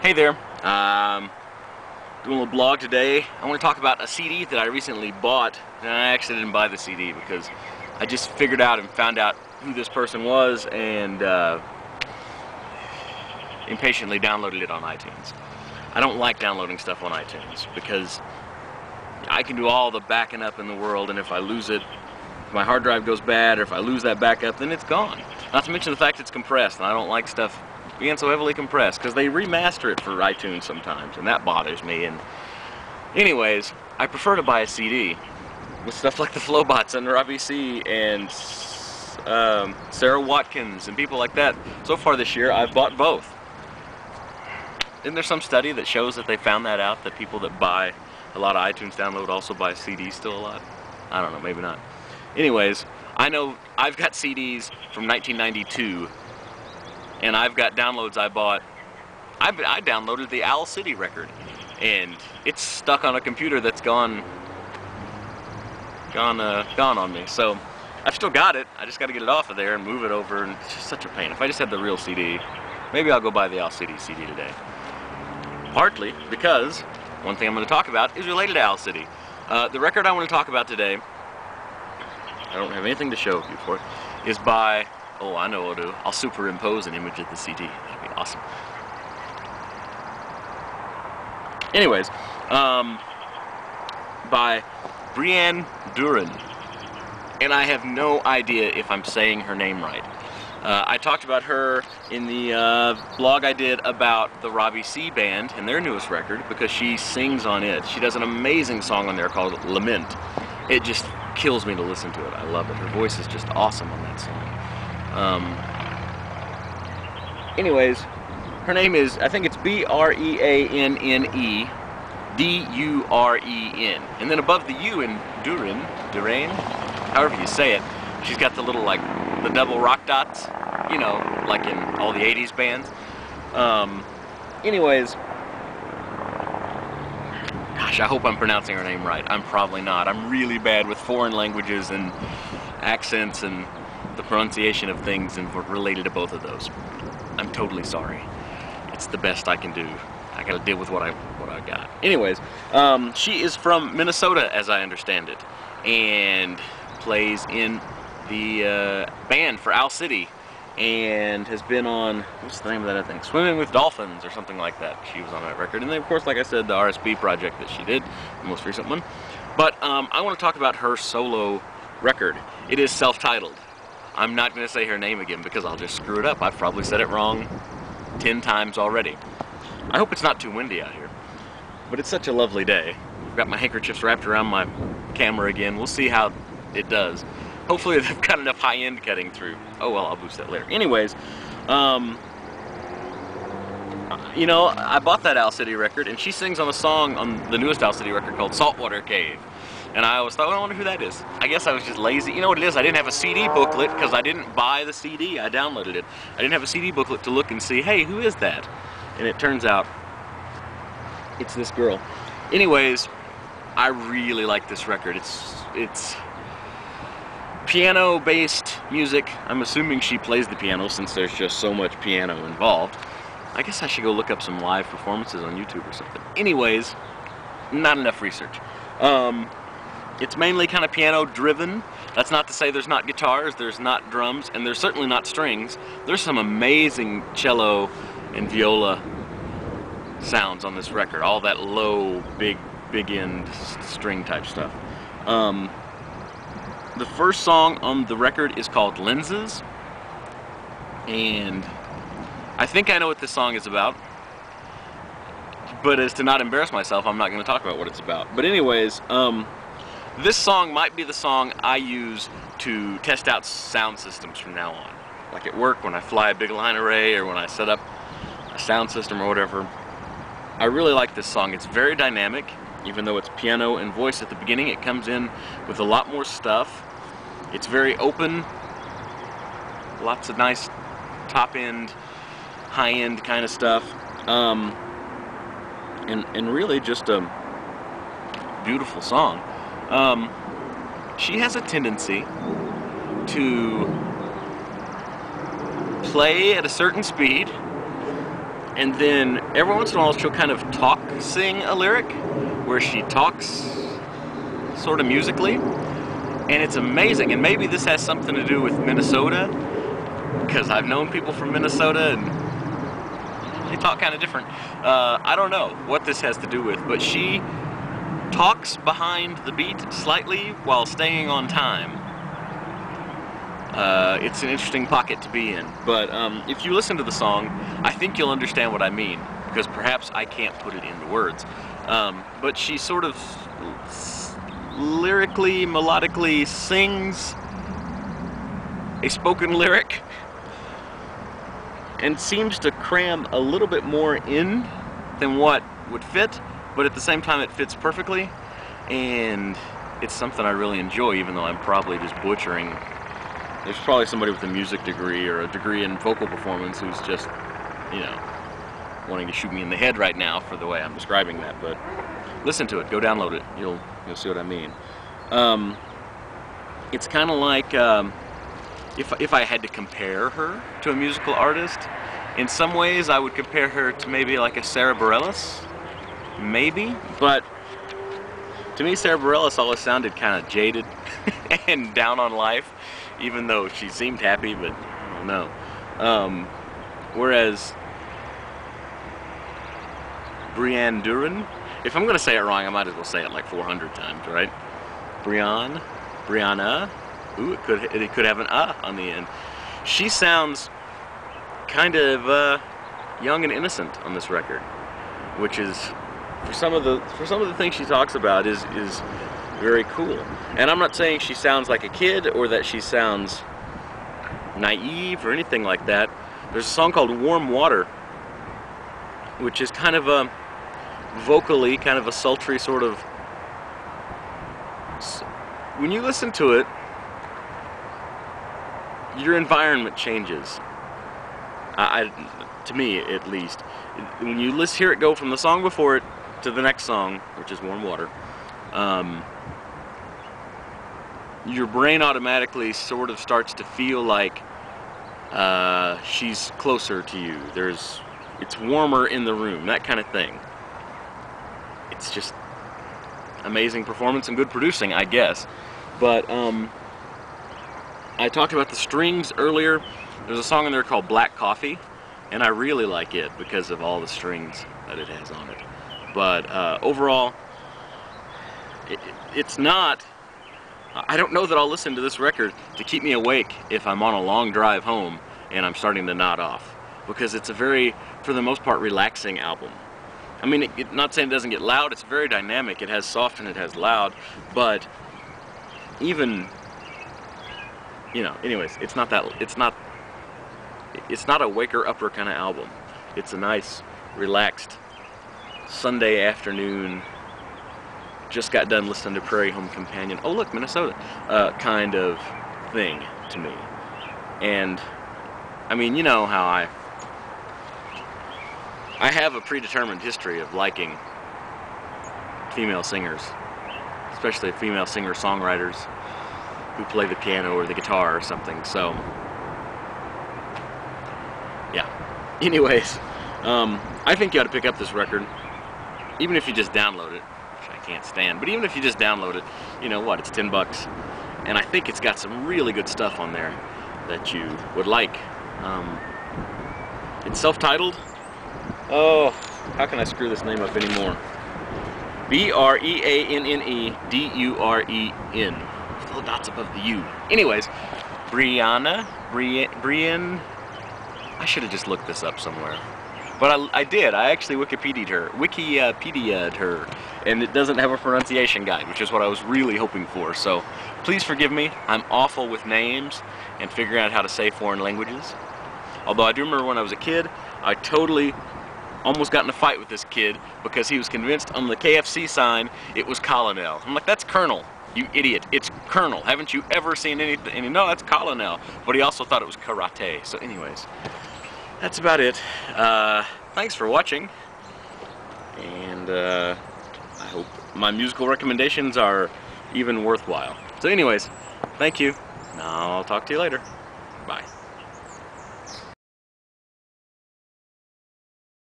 Hey there, doing a little blog today. I want to talk about a CD that I recently bought, and I actually didn't buy the CD because I just figured out and found out who this person was and impatiently downloaded it on iTunes. I don't like downloading stuff on iTunes because I can do all the backing up in the world, and if I lose it, if my hard drive goes bad, or if I lose that backup, then it's gone. Not to mention the fact it's compressed, and I don't like stuff being so heavily compressed because they remaster it for iTunes sometimes, and that bothers me. And anyways, I prefer to buy a CD with stuff like the Flowbots and Robbie C and Sarah Watkins and people like that. So far this year, I've bought both. Isn't there some study that shows that they found that out, that people that buy a lot of iTunes download also buy CDs still a lot? I don't know, maybe not. Anyways, I know I've got CDs from 1992, and I've got downloads I bought. I downloaded the Owl City record, and it's stuck on a computer that's gone on me. So I've still got it. I just got to get it off of there and move it over, and it's just such a pain. If I just had the real CD, maybe I'll go buy the Owl City CD today. Partly because one thing I'm going to talk about is related to Owl City. The record I want to talk about today, I don't have anything to show you for it, is by, oh, I know what I'll do. I'll superimpose an image of the CD. That'd be awesome. Anyways, by Breanne Düren. And I have no idea if I'm saying her name right. I talked about her in the blog I did about the Robbie C band and their newest record because she sings on it. She does an amazing song on there called Lament. It just kills me to listen to it. I love it. Her voice is just awesome on that song. Anyways, her name is, I think it's Breanne Duren. And then above the U in Düren, however you say it, she's got the little, like, the double rock dots, you know, like in all the 80s bands. Anyways, gosh, I hope I'm pronouncing her name right. I'm probably not. I'm really bad with foreign languages and accents and the pronunciation of things and related to both of those. I'm totally sorry. It's the best I can do. I gotta deal with what I got. Anyways, she is from Minnesota, as I understand it, and plays in the band for Owl City, and has been on, what's the name of that, I think? Swimming with Dolphins or something like that. She was on that record. And then, of course, like I said, the RSB project that she did, the most recent one. But I want to talk about her solo record. It is self-titled. I'm not going to say her name again because I'll just screw it up. I've probably said it wrong 10 times already. I hope it's not too windy out here. But it's such a lovely day. I've got my handkerchiefs wrapped around my camera again. We'll see how it does. Hopefully they've got enough high-end cutting through. Oh well, I'll boost that later. Anyways, you know, I bought that Owl City record, and she sings on a song on the newest Owl City record called Saltwater Cave. And I always thought, well, I wonder who that is. I guess I was just lazy. You know what it is? I didn't have a CD booklet because I didn't buy the CD. I downloaded it. I didn't have a CD booklet to look and see, hey, who is that? And it turns out it's this girl. Anyways, I really like this record. It's piano-based music. I'm assuming she plays the piano since there's just so much piano involved. I guess I should go look up some live performances on YouTube or something. Anyways, not enough research. It's mainly kind of piano-driven. That's not to say there's not guitars, there's not drums, and there's certainly not strings. There's some amazing cello and viola sounds on this record. All that low, big end string type stuff. The first song on the record is called Lenses, and I think I know what this song is about, but as to not embarrass myself, I'm not going to talk about what it's about. But anyways, this song might be the song I use to test out sound systems from now on. Like at work, when I fly a big line array, or when I set up a sound system or whatever. I really like this song. It's very dynamic. Even though it's piano and voice at the beginning, it comes in with a lot more stuff. It's very open. Lots of nice top-end, high-end kind of stuff. And really just a beautiful song. She has a tendency to play at a certain speed And then every once in a while she'll kind of sing a lyric where she talks sort of musically, and it's amazing. And maybe this has something to do with Minnesota, because I've known people from Minnesota and they talk kind of different. I don't know what this has to do with, but she talks behind the beat slightly while staying on time. It's an interesting pocket to be in, but if you listen to the song, I think you'll understand what I mean, because perhaps I can't put it into words. But she sort of lyrically, melodically sings a spoken lyric and seems to cram a little bit more in than what would fit, but at the same time it fits perfectly, and it's something I really enjoy, even though I'm probably just butchering. There's probably somebody with a music degree or a degree in vocal performance who's just, you know, wanting to shoot me in the head right now for the way I'm describing that, but listen to it, go download it, you'll see what I mean. It's kind of like, if I had to compare her to a musical artist, in some ways I would compare her to maybe like a Sarah Bareilles, maybe, but to me Sarah Bareilles always sounded kind of jaded and down on life, even though she seemed happy, but I don't know. Whereas Breanne Düren, if I'm going to say it wrong, I might as well say it like 400 times, right? Breanne, ooh, it could have an on the end. She sounds kind of young and innocent on this record, which is, for some of the things she talks about, is very cool. And I'm not saying she sounds like a kid or that she sounds naive or anything like that. There's a song called Warm Water, which is kind of a vocally kind of a sultry sort of, when you listen to it, your environment changes. To me at least, when you hear it go from the song before it to the next song, which is Warm Water, your brain automatically sort of starts to feel like she's closer to you. It's warmer in the room, that kind of thing. It's just amazing performance and good producing, I guess. But I talked about the strings earlier. There's a song in there called Black Coffee, and I really like it because of all the strings that it has on it. But overall, it's not, I don't know that I'll listen to this record to keep me awake if I'm on a long drive home and I'm starting to nod off, because it's a very, for the most part, relaxing album. I mean, not saying it doesn't get loud, it's very dynamic. It has soft and it has loud, but even, you know, anyways, it's not a waker-upper kind of album. It's a nice, relaxed Sunday afternoon, just got done listening to Prairie Home Companion, oh look, Minnesota, kind of thing to me. And I mean, you know how I have a predetermined history of liking female singers, especially female singer-songwriters who play the piano or the guitar or something. So yeah, anyways, I think you ought to pick up this record, even if you just download it, which I can't stand, but even if you just download it, you know what, it's 10 bucks, and I think it's got some really good stuff on there that you would like. It's self-titled. Oh, how can I screw this name up anymore? Breanne Duren, with little dots above the U. anyways, Breanne, I should have just looked this up somewhere. But I did. I actually Wikipedia'd her, and it doesn't have a pronunciation guide, which is what I was really hoping for. So please forgive me. I'm awful with names and figuring out how to say foreign languages. Although I do remember when I was a kid, I totally almost got in a fight with this kid because he was convinced on the KFC sign it was Colonel. I'm like, that's Colonel, you idiot. It's Colonel. Haven't you ever seen anything? And no, that's Colonel. But he also thought it was karate. So anyways, that's about it. Thanks for watching, and I hope my musical recommendations are even worthwhile. So anyways, thank you. I'll talk to you later.